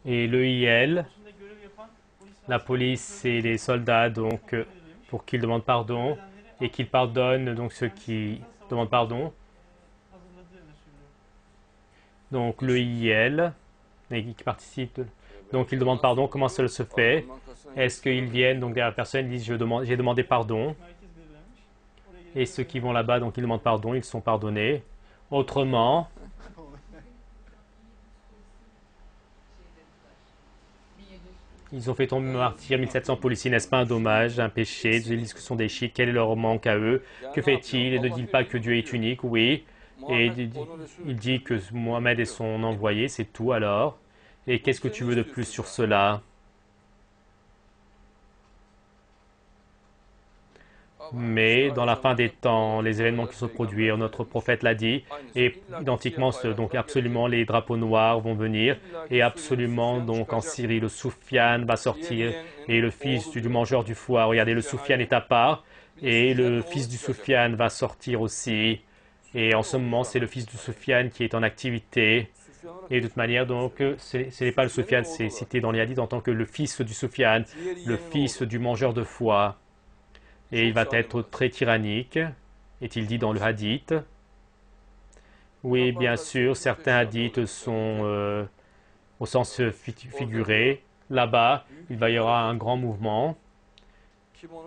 Et le IL, la police et les soldats, donc, pour qu'ils demandent pardon et qu'ils pardonnent donc ceux qui demandent pardon. Donc le IL, et qui participe, donc ils demandent pardon. Comment cela se fait? Est-ce qu'ils viennent donc derrière la personne, ils disent j'ai demandé pardon, et ceux qui vont là-bas donc ils demandent pardon, ils sont pardonnés. Autrement, ils ont fait tomber martyr 1700 policiers, n'est-ce pas un dommage, un péché? Ils disent que ce sont des chiites, quel est leur manque à eux? Que fait-il? Et ne dit pas que Dieu est unique? Oui. Et il dit que Mohammed est son envoyé, c'est tout alors. Et qu'est-ce que tu veux de plus sur cela? Mais dans la fin des temps, les événements qui se produisent, notre prophète l'a dit, et identiquement, donc absolument, les drapeaux noirs vont venir, et absolument, donc en Syrie, le Soufiane va sortir, et le fils du mangeur du foie, regardez, le Soufiane est à part, et le fils du Soufiane va sortir aussi, et en ce moment, c'est le fils du Soufiane qui est en activité, et de toute manière, donc, ce n'est pas le Soufiane, c'est cité dans les hadiths en tant que le fils du Soufiane, le fils du mangeur de foie. Et il va être très tyrannique, est-il dit dans le hadith. Oui, bien sûr, certains hadiths sont au sens figuré. Là-bas, il va y aura un grand mouvement.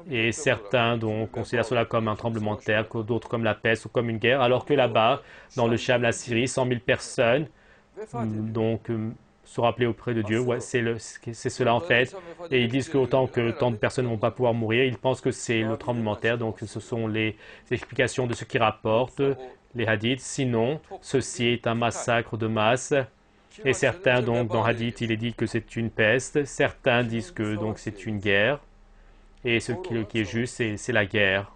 Et certains donc considèrent cela comme un tremblement de terre, d'autres comme la peste ou comme une guerre, alors que là-bas, dans le Cham, la Syrie, 100 000 personnes donc se rappeler auprès de Dieu. Ouais, c'est cela en fait. Et ils disent qu'autant que tant de personnes ne vont pas pouvoir mourir, ils pensent que c'est le tremblement de terre. Donc ce sont les explications de ce qui rapportent les hadiths. Sinon, ceci est un massacre de masse. Et certains, donc, dans Hadith, il est dit que c'est une peste. Certains disent que donc c'est une guerre. Et ce qui est juste, c'est la guerre.